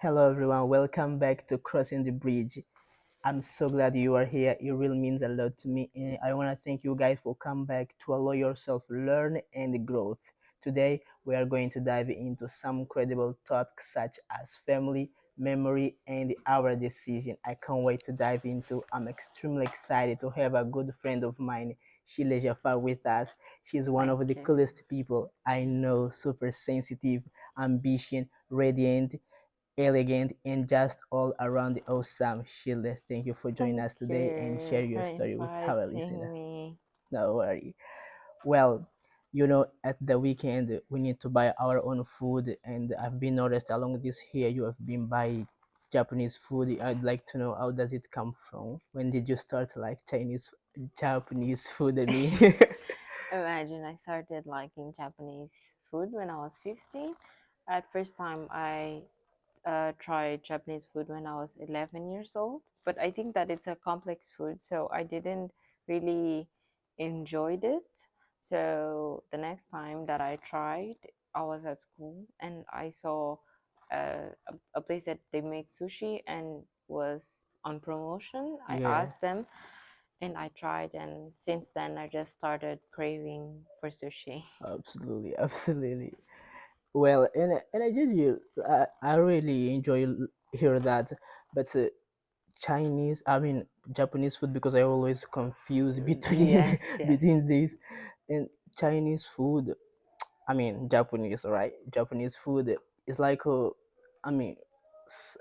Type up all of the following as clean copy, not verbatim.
Hello everyone, welcome back to Crossing the Bridge. I'm so glad you are here. It really means a lot to me. And I want to thank you guys for coming back to allow yourself learn and growth. Today we are going to dive into some incredible topics such as family, memory, and our decision. I can't wait to dive into. I'm extremely excited to have a good friend of mine, Shirley Jafar, with us. She's one Thank of the you. coolest people I know, super sensitive, ambition, radiant, elegant, and just all around awesome. Sheila, thank you for joining Thank us today and share you your for story with our inviting listeners. me. No worry. Well, at the weekend we need to buy our own food, and I've been noticed along this here you have been buying Japanese food. I'd like Yes. to know how does it come from? When did you start like Japanese food? I mean, Imagine I started liking Japanese food when I was 15. At first time I tried Japanese food when I was 11 years old, but I think that it's a complex food, so I didn't really enjoyed it. So the next time that I tried, I was at school and I saw a place that they make sushi and was on promotion. I yeah, asked them and I tried, and since then I just started craving for sushi. absolutely, absolutely. Well, and I did you. I really enjoy hear that, but Chinese, I mean Japanese food because I always confuse between Yes, yes. between these and Chinese food. I mean Japanese, right? Japanese food is like I mean, s-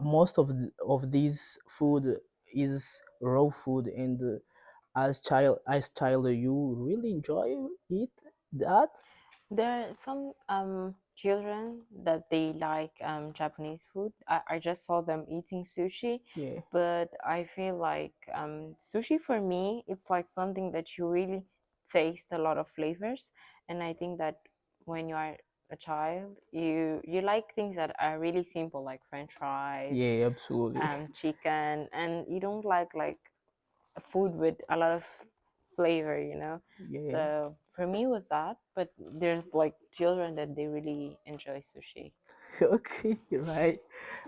most of these food is raw food, and as child, you really enjoy it that. There are some children that they like Japanese food. I just saw them eating sushi, Yeah, but I feel like sushi for me, it's like something that you really taste a lot of flavors, and I think that when you are a child, you like things that are really simple, like French fries, yeah, absolutely. chicken, and you don't like food with a lot of flavor, you know. Yeah. So for me it was that, but there's like children that they really enjoy sushi. Okay, right,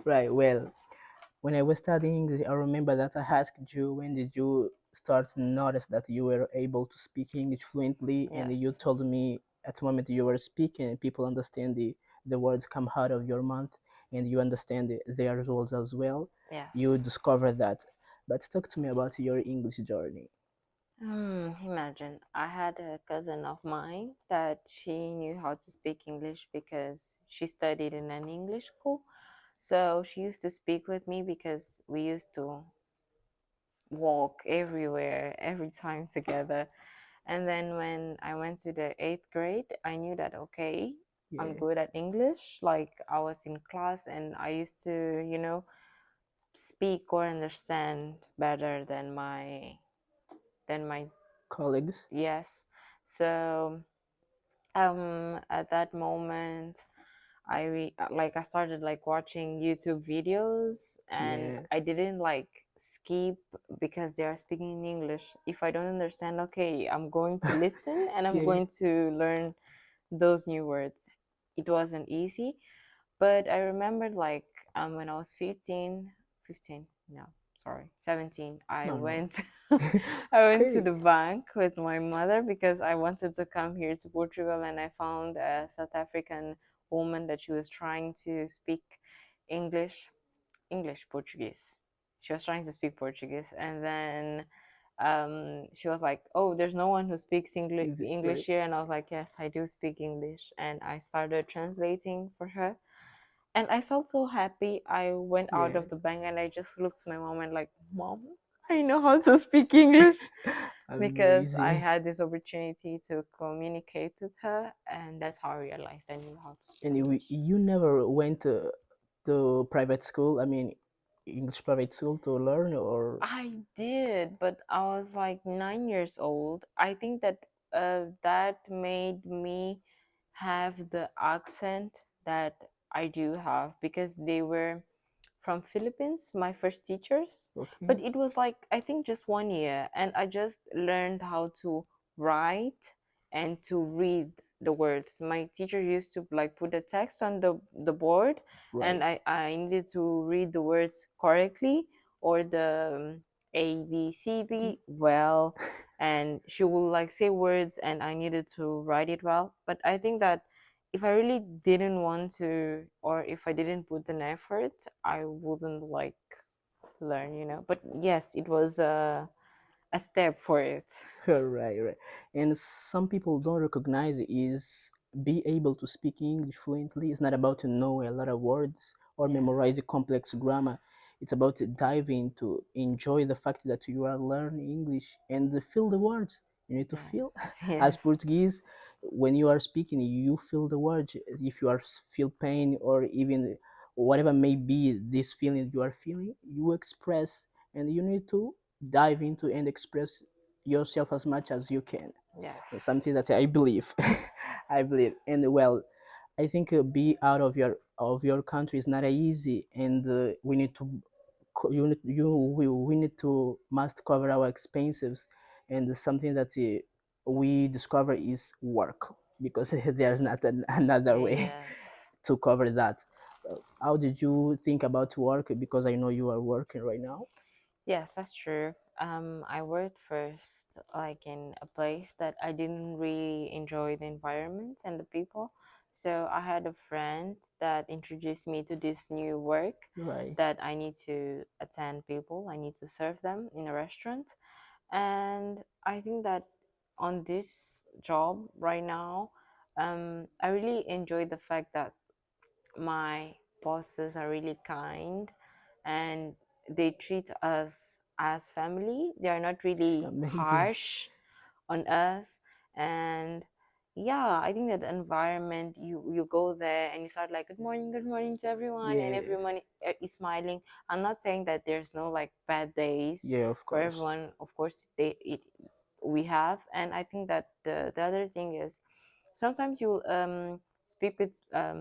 right. Well, when I was studying English, I remember that I asked you when did you start to notice that you were able to speak English fluently, and you Yes, told me at the moment you were speaking, people understand the words come out of your mouth, and you understand their rules as well. You yes. discovered that. But talk to me about your English journey. Imagine I had a cousin of mine that she knew how to speak English because she studied in an English school. So she used to speak with me because we used to walk everywhere every time together. And then when I went to the eighth grade, I knew that, okay, I'm Yeah, good at English. Like I was in class and I used to, speak or understand better than my colleagues. yes. So at that moment I started like watching YouTube videos, and Yeah, I didn't like skip because they are speaking in English. If I don't understand, okay, I'm going to listen and I'm yeah, going to learn those new words. It wasn't easy, but I remembered like when I was 15, no, sorry, 17, I no, no. went I went to Okay, the bank with my mother because I wanted to come here to Portugal, and I found a South African woman that she was trying to speak English, Portuguese. She was trying to speak Portuguese, and then she was like, "Oh, there's no one who speaks is it right? English here," and I was like, "Yes, I do speak English," and I started translating for her, and I felt so happy. I went out Yeah, of the bank and I just looked to my mom and like, "Mom, I know how to speak English," because I amazing. had this opportunity to communicate with her, and that's how I realized I knew how to speak And English. you never went to private school? I mean, English private school to learn, or I did, but I was like 9 years old. I think that that made me have the accent that I do have because they were from Philippines, my first teachers. But okay, it was like I think just 1 year, and I just learned how to write and to read the words. My teacher used to like put the text on the board, Right. and I needed to read the words correctly, or the A B C D well, and she will like say words and I needed to write it well. But I think that if I really didn't want to, or if I didn't put an effort, I wouldn't like learn, you know. But yes, it was a step for it. Right, right. And some people don't recognize is be able to speak English fluently. It's not about to know a lot of words or memorize Yes. a complex grammar. It's about to dive into enjoy the fact that you are learning English and feel the words. You need to Yes. feel. As Yes. Portuguese, when you are speaking, you feel the words. If you are feel pain or even whatever may be this feeling you are feeling, you express, and you need to dive into and express yourself as much as you can. It's Yes. something that I believe. I believe. And well, I think be out of your country is not easy, and we need to we need to must cover our expenses, and something that we discover is work, because there's not another way Yes. to cover that. How did you think about work? Because I know you are working right now. Yes, that's true. I worked first like in a place that I didn't really enjoy the environment and the people. So I had a friend that introduced me to this new work Right. that I need to attend people, I need to serve them in a restaurant. And I think that on this job right now, I really enjoy the fact that my bosses are really kind, and they treat us as family. They are not really Amazing. harsh on us. And yeah, I think that the environment, you go there and you start like good morning to everyone, and Yeah. everyone is smiling. I'm not saying that there's no like bad days Yeah, of for course. everyone. Of course we have. And I think that the other thing is sometimes you'll speak with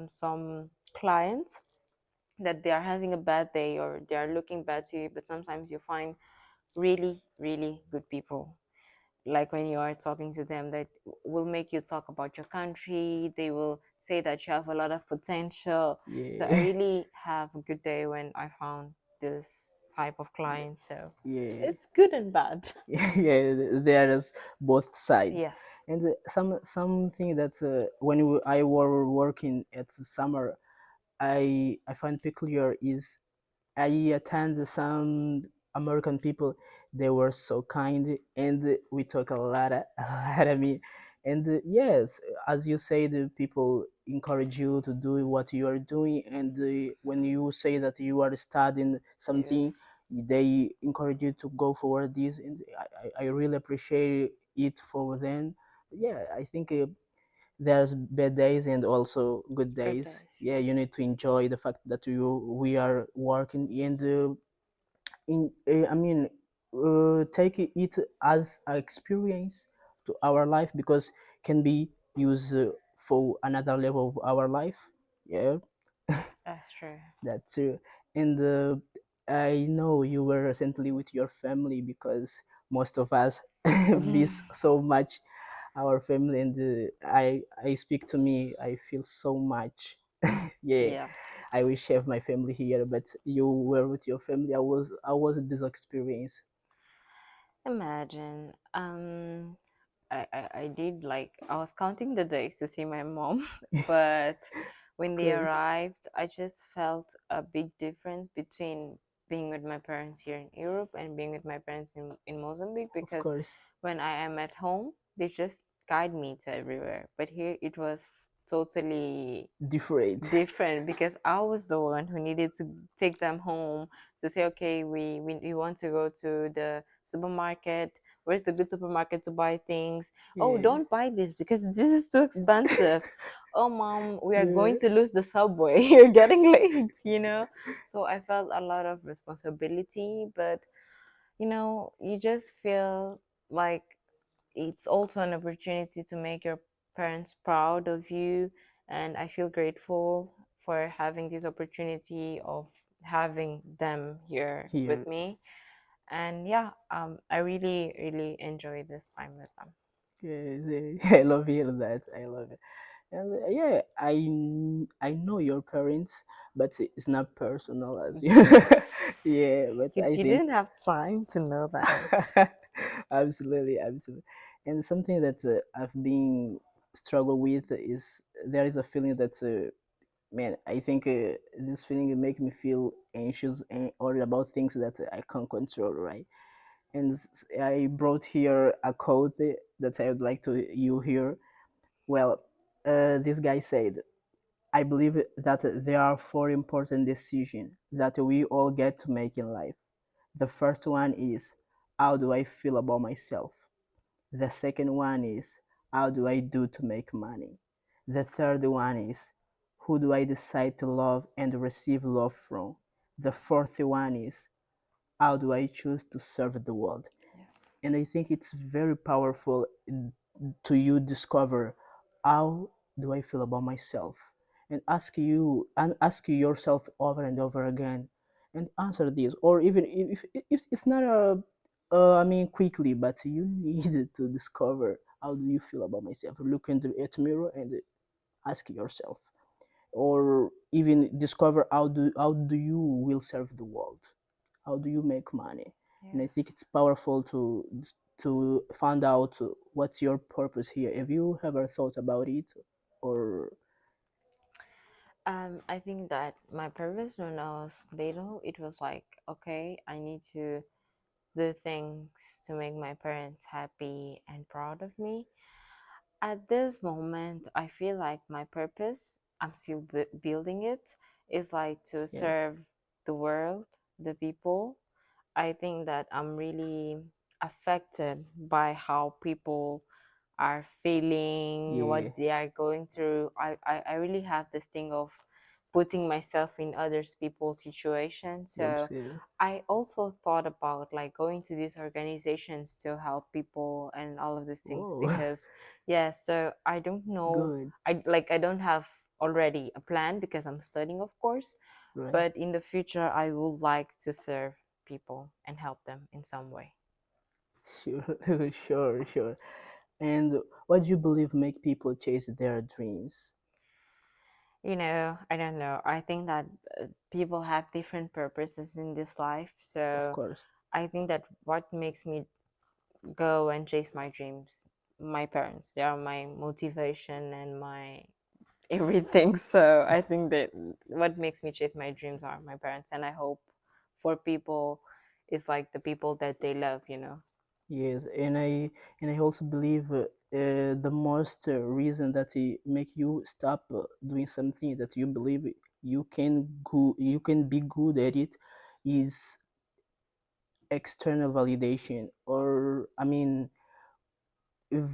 some clients that they are having a bad day or they are looking bad to you, but sometimes you find really really good people, like when you are talking to them, that will make you talk about your country. They will say that you have a lot of potential. So I Yeah. really have a good day when I found this type of client. So Yeah. it's good and bad. Yeah, there's both sides. Yes. And something that when I were working at summer, I find peculiar is I attend some American people. They were so kind, and we talk a lot, a lot of me. And yes, as you say, the people encourage you to do what you are doing, and when you say that you are studying something, Yes. they encourage you to go forward this, and I really appreciate it for them. Yeah, I think there's bad days and also good Good days. days. Yeah, Yes. you need to enjoy the fact that we are working and I mean take it as an experience to our life, because can be used for another level of our life. Yeah. That's true. That's true. And I know you were recently with your family, because most of us miss so much our family, and I speak to me, I feel so much. Yeah, Yes. I wish I have my family here, but you were with your family. I was in this experience. Imagine. I did like I was counting the days to see my mom, but when Of they course, arrived, I just felt a big difference between being with my parents here in Europe and being with my parents in Mozambique, of because course. when I am at home, they just guide me to everywhere. But here it was totally Different. different, because I was the one who needed to take them home to say, okay, we want to go to the supermarket. Where's the good supermarket to buy things? Oh, Yeah. don't buy this because this is too expensive. Oh, mom, we are Yeah. going to lose the subway. You're getting late, you know? So I felt a lot of responsibility, but you just feel like it's also an opportunity to make your parents proud of you. And I feel grateful for having this opportunity of having them here with Here. me. And yeah, I really really enjoy this time with them. Yeah, I love hearing that. I love it. And yeah, I know your parents, but it's not personal as you. Yeah, but I You think didn't have time to know that. absolutely, absolutely. And something that I've been struggle with is there is a feeling that man, I think this feeling make me feel anxious and or about things that I can't control, right? And I brought here a quote that I would like to you hear. Well, this guy said, I believe that there are four important decisions that we all get to make in life. The first one is, how do I feel about myself? The second one is, how do I do to make money? The third one is, who do I decide to love and receive love from? The fourth one is, how do I choose to serve the world? Yes. And I think it's very powerful to you discover how do I feel about myself, and ask yourself over and over again, and answer this. Or even if it's not a, I mean quickly, but you need to discover how do you feel about myself. Look into the mirror and ask yourself, or even discover how do you will serve the world, how do you make money. And I think Yes. it's powerful to find out what's your purpose here. Have you ever thought about it? Or I think that my purpose when I was little, it was like, okay, I need to do things to make my parents happy and proud of me. At this moment, I feel like my purpose, I'm still building it, is like to yeah, serve the world, the people. I think that I'm really affected by how people are feeling, what yeah, they are going through. I really have this thing of putting myself in others people's situation. So absolutely. I also thought about like going to these organizations to help people and all of these things Whoa. because yeah, so I don't know, Good, I don't have already a plan because I'm studying, of course, right. but in the future I would like to serve people and help them in some way. Sure. Sure, sure. And what do you believe make people chase their dreams? I don't know. I think that people have different purposes in this life. Of So course. I think that what makes me go and chase my dreams, my parents, they are my motivation and my everything. So I think that what makes me chase my dreams are my parents. And I hope for people, it's like the people that they love. Yes, and I also believe the most reason that it make you stop doing something that you believe you can be good at it is external validation, or I mean if,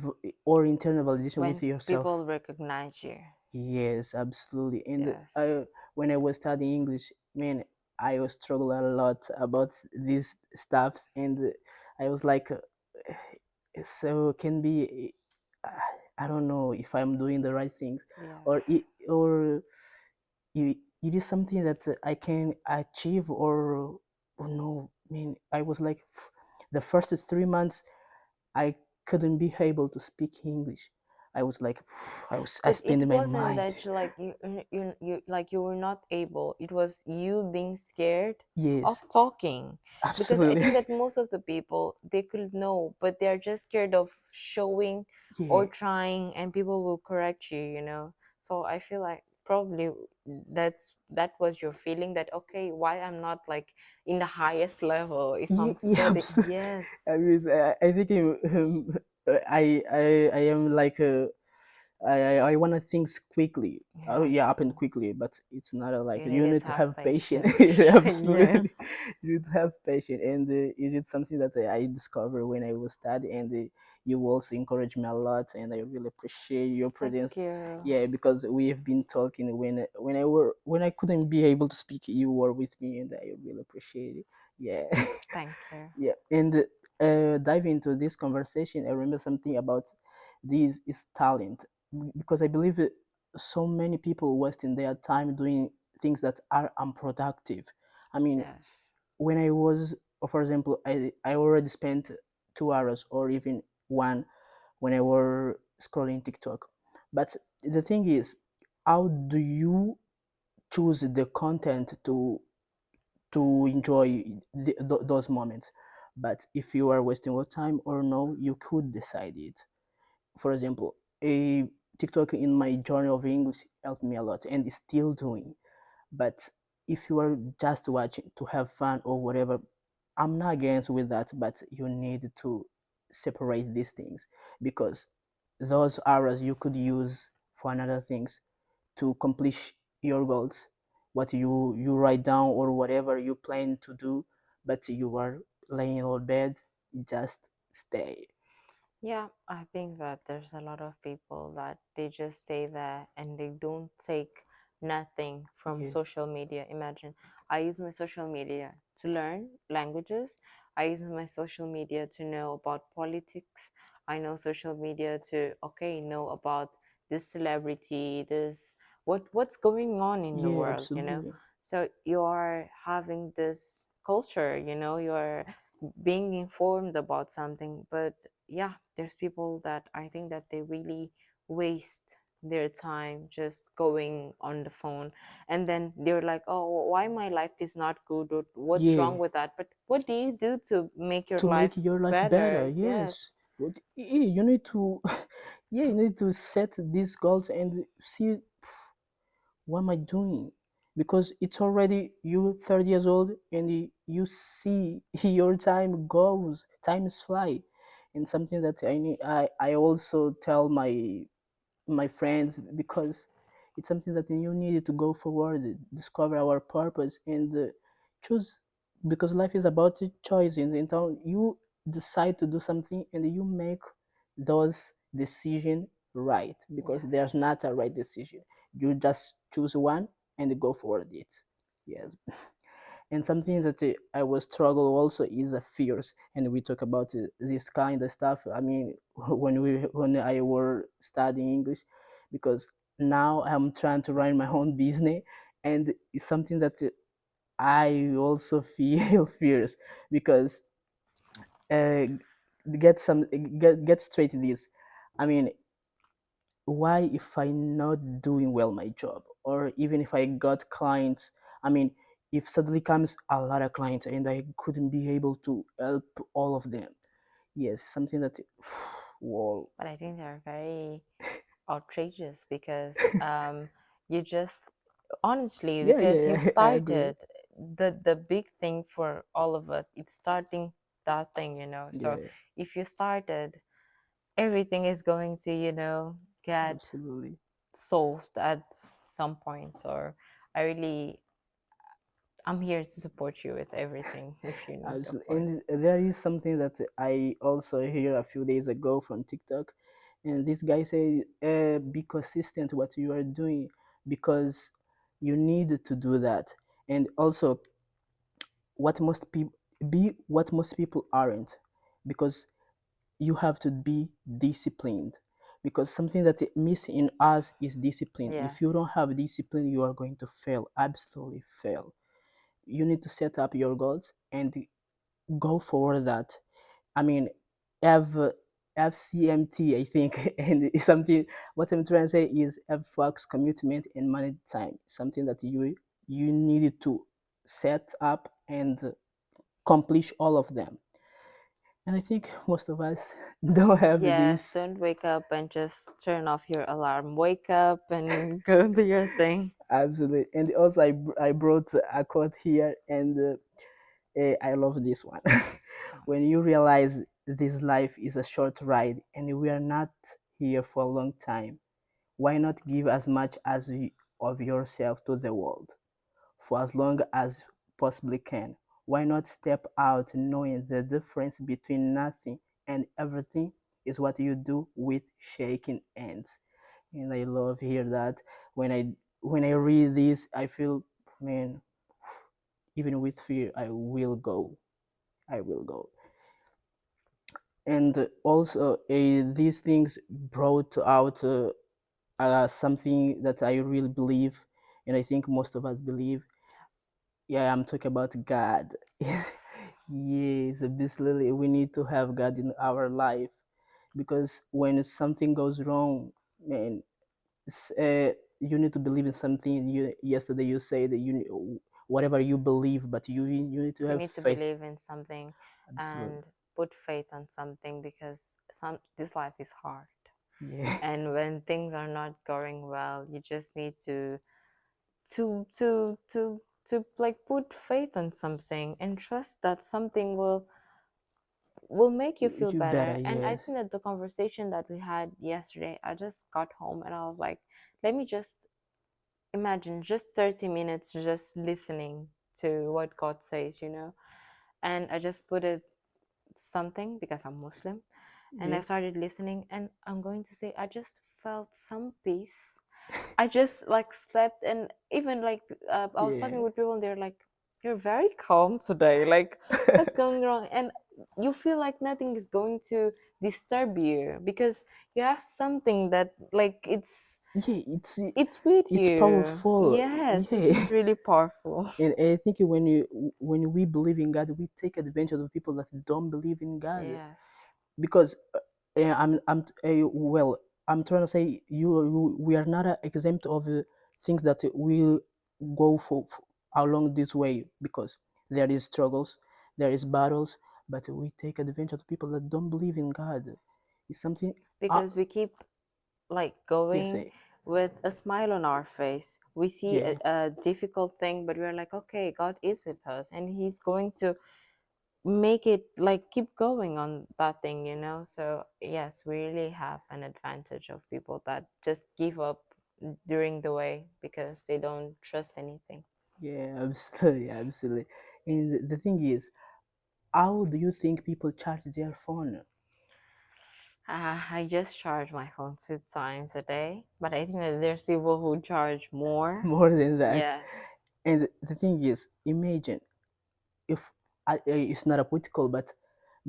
or internal validation with When yourself. people recognize you. Yes, absolutely. And Yes. when I was studying English, man, I was struggle a lot about these stuffs, and I was like, so can be, I don't know if I'm doing the right things, or Yes. it is something that I can achieve, or no. I mean, I was like, the first 3 months I couldn't be able to speak English. I was like, I But spent it my wasn't mind. that you like you were not able. It was you being scared of Yes, talking, because I absolutely. think that most of the people they could know, but they are just scared of showing Yeah, or trying, and people will correct you. So I feel like probably that was your feeling that okay, why I'm not like in the highest level if I'm yeah, studying. absolutely. Yes, I mean, I think I am like I want to things quickly. Oh yes. yeah, happen quickly, but it's not like You need you to need to have have patience. patience. Yes. Absolutely, you need to have patience. And is it something that I discovered when I was studying, and you also encourage me a lot, and I really appreciate your Thank presence. you. Yeah, because we have been talking when I couldn't be able to speak, you were with me, and I really appreciate it. Yeah. Thank you. Yeah, and dive into this conversation, I remember something about this is talent, because I believe so many people wasting their time doing things that are unproductive. I mean, Yes. when I was, for example, I already spent 2 hours or even one when I were scrolling TikTok. But the thing is, how do you choose the content to enjoy those moments? But if you are wasting your time or no, you could decide it. For example, a TikTok in my journey of English helped me a lot and is still doing. But if you are just watching to have fun or whatever, I'm not against with that, but you need to separate these things, because those hours you could use for another things to accomplish your goals, what you write down or whatever you plan to do. But you are laying on bed, just stay. Yeah, I think that there's a lot of people that they just stay there and they don't take nothing from Yeah, social media. Imagine, I use my social media to learn languages. I use my social media to know about politics. I know social media to know about this celebrity, this what's going on in the yeah, world. absolutely. So you are having this culture, you are being informed about something. But yeah, there's people that I think that they really waste their time just going on the phone, and then they're like, oh, why my life is not good, or what's Yeah, wrong with that? But what do you do to make your to make life your life better, better? yes. Yes. But yeah, you need to yeah, you need to set these goals and see, what am I doing? Because it's already you 30 years old and you see your time goes, time is fly. And something that I also tell my friends, because it's something that you need to go forward, discover our purpose, and choose, because life is about the choices. And then you decide to do something and you make those decision right, because Yes. there's not a right decision. You just choose one and go forward it. Yes. And something that I was struggle also is fears, and we talk about this kind of stuff. I mean, when I were studying English, because now I'm trying to run my own business, and it's something that I also feel fears, because uh, get straight to this. I mean, why if I not doing well my job, or even if I got clients, I mean, if suddenly comes a lot of clients and I couldn't be able to help all of them. Yes, something that whoa. But I think they're very outrageous because you just honestly, Yeah, because you yeah, I agree. started the big thing for all of us, it's starting that thing. So Yeah, if you started, everything is going to get absolutely. solved at some point. Or I really, I'm here to support you with everything if you need, of Absolutely. course. And there is something that I also hear a few days ago from TikTok, and this guy said, "Be consistent what you are doing, because you need to do that." And also, what most people be what most people aren't, because you have to be disciplined, because something that miss in us is discipline. If Yes. you don't have discipline, you are going to fail, absolutely fail. You need to set up your goals and go for that. I mean, have FCMT, I think, and it's something. What I'm trying to say is have focus, commitment, and manage time. Something that you needed to set up and accomplish all of them. And I think most of us don't have Yes, this. don't wake up and just turn off your alarm. Wake up and go do your thing. Absolutely. And also, I brought a quote here, and I love this one. When you realize this life is a short ride and we are not here for a long time, why not give as much as of yourself to the world for as long as possibly can? Why not step out knowing the difference between nothing and everything is what you do with shaking hands? And I love hear that. When I read this, I feel, man, even with fear, I will go. I will go. And also, these things brought out something that I really believe, and I think most of us believe. Yes. Yeah, I'm talking about God. Yes. Yes, basically, we need to have God in our life, because when something goes wrong, man, you need to believe in something. You yesterday you say that whatever you believe, but you need to We have need to faith. believe in something Absolutely. and put faith on something because this life is hard. Yeah. And when things are not going well, you just need to to to to like put faith on something and trust that something will make you feel You better, better. And I yes. think that the conversation that we had yesterday, I just got home and I was like, let me just imagine just 30 minutes just listening to what God says, and I just put it something because I'm Muslim, and I Yeah. started listening, and I'm going to say I just felt some peace. I just like slept, and even like I was talking Yeah. with people, and they're like, "You're very calm today. Like, what's going wrong?" And you feel like nothing is going to disturb you because you have something that like Yeah, it's with it's you. powerful. Yes, Yeah. it's really powerful. And I think when we believe in God, we take advantage of people that don't believe in God, Yes, because well, I'm trying to say we are not exempt of things that we go for along this way, because there is struggles, there is battles, but we take advantage of people that don't believe in God. It's something. Uh, because we keep like yes, going with a smile on our face. We see yeah, a difficult thing, but we're like, okay, God is with us, and He's going to make it like keep going on that thing. So yes, we really have an advantage of people that just give up during the way because they don't trust anything. yeah, absolutely, absolutely. And the thing is, how do you think people charge their phone? I just charge my phone 2 times a day, but I think that there's people who charge more. More than that. Yes, And the thing is, imagine if it's not a political, but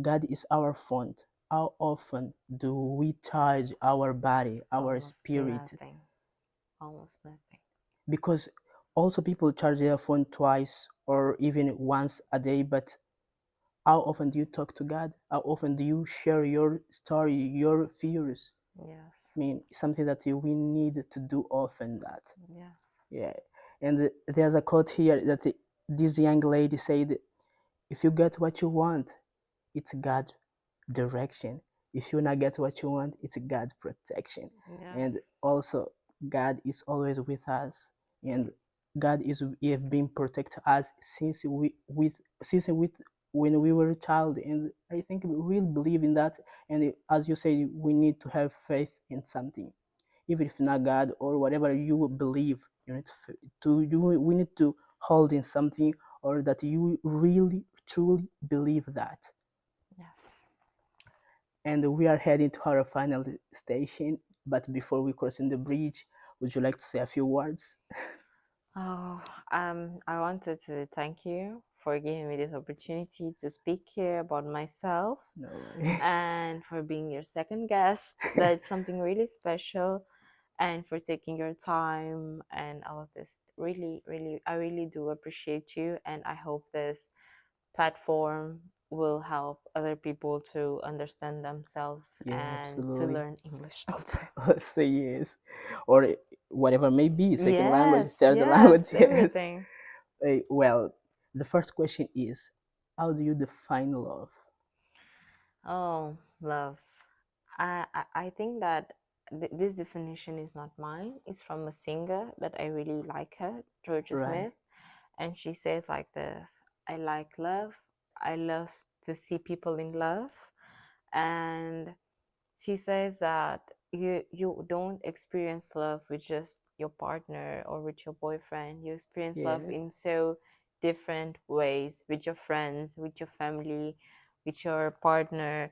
God is our font. How often do we charge our body, our almost spirit? nothing. Almost nothing. Because also people charge their phone twice or even once a day, but how often do you talk to God? How often do you share your story, your fears? Yes, I mean, something that we need to do often. That, yes, yeah. And there's a quote here that this young lady said, "If you get what you want, it's God direction. If you not get what you want, it's God's protection." yes, And also, God is always with us, and God is have been protect us since when we were a child. And I think we really believe in that. And as you say, we need to have faith in something, even if not God or whatever you believe. You need we need to hold in something, or that you really truly believe that. yes. And we are heading to our final station. But before we cross in the bridge, would you like to say a few words? Oh, I wanted to thank you for giving me this opportunity to speak here about myself No worry. and for being your second guest. That's something really special, and for taking your time and all of this. Really, really, I really do appreciate you, and I hope this platform will help other people to understand themselves Yeah, and to absolutely. learn English also. Let's say yes, or whatever may be, second language, Yes, third language. yes, Yes. everything. Well, the first question is, how do you define love? Oh, love. I think that this definition is not mine. It's from a singer that I really like her, Georgia Right. Smith. And she says like this: I like love. I love to see people in love. And she says that you don't experience love with just your partner or with your boyfriend. You experience love Yeah. in so different ways, with your friends, with your family, with your partner,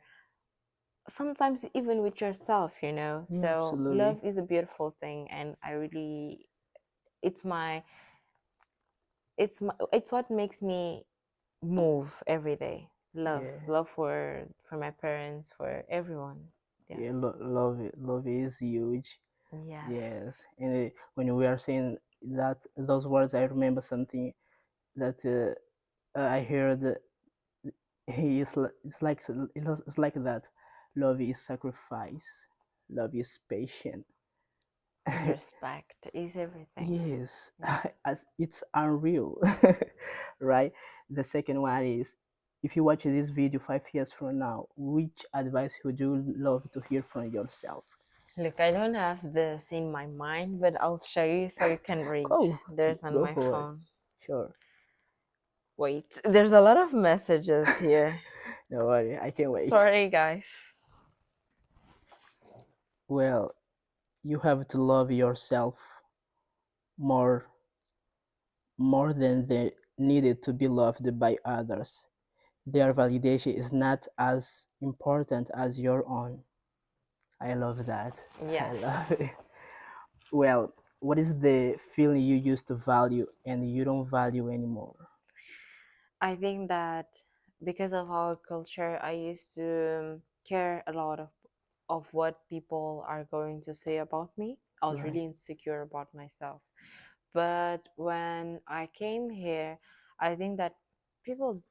sometimes even with yourself. Yeah, So absolutely. love is a beautiful thing, and I really, it's my it's what makes me move every day. Love, Yeah. love for my parents, for everyone. Yeah, Yes, love is huge. yes, Yes, and when we are saying that those words, I remember something that I heard. It's like that. Love is sacrifice. Love is patient. And respect is everything. Yes, Yes. as it's unreal, right? The second one is, if you watch this video 5 years from now, which advice would you love to hear from yourself? Look, I don't have this in my mind, but I'll show you so you can read. Oh, There's on go my for it. phone. Sure. Wait, there's a lot of messages here. No worry, I can wait. Sorry, guys. Well, you have to love yourself more more than they needed to be loved by others. Their validation is not as important as your own. I love that. I Yes. love it. Well, what is the feeling you used to value and you don't value anymore? I think that because of our culture, I used to care a lot of what people are going to say about me. I was Right. really insecure about myself. But when I came here, I think that people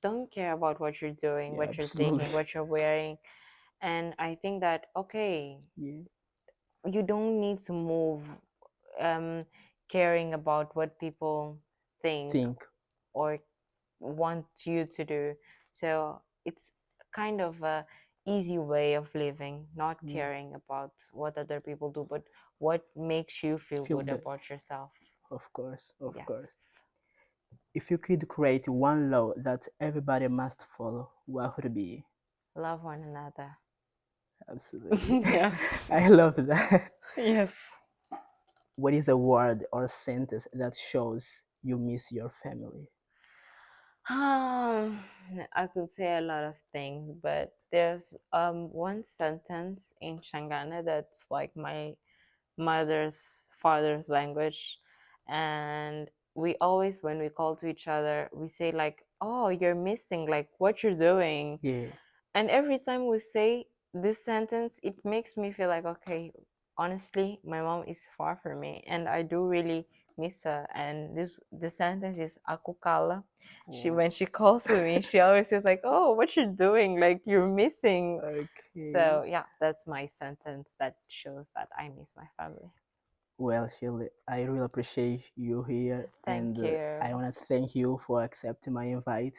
don't care about what you're doing, Yeah, what you're absolutely. thinking, what you're wearing. And I think that, okay, Yeah. you don't need to move um, caring about what people think Think. or want you to do. So it's kind of a easy way of living, not Yeah. caring about what other people do, but what makes you feel Feel good better. about yourself. Of course, of Yes. course. If you could create one law that everybody must follow, what would it be? Love one another. Absolutely. Yes. I love that. Yes. What is a word or sentence that shows you miss your family? Um, I could say a lot of things, but there's one sentence in Shangana that's like my mother's father's language, and we always when we call to each other we say like, oh, you're missing, like what you're doing. Yeah. And every time we say this sentence, it makes me feel like, okay, honestly, my mom is far from me, and I do really miss her. And the sentence is "aku kala." She Oh, when she calls to me, she always says like, "Oh, what you're doing? Like you're missing." okay. So yeah, that's my sentence that shows that I miss my family. Well, Shirley, I really appreciate you here, and Thank you. I want to thank you for accepting my invite.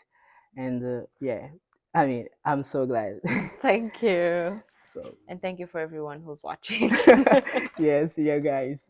And yeah, I mean, I'm so glad. Thank you. So, And thank you for everyone who's watching. yes, yeah, guys.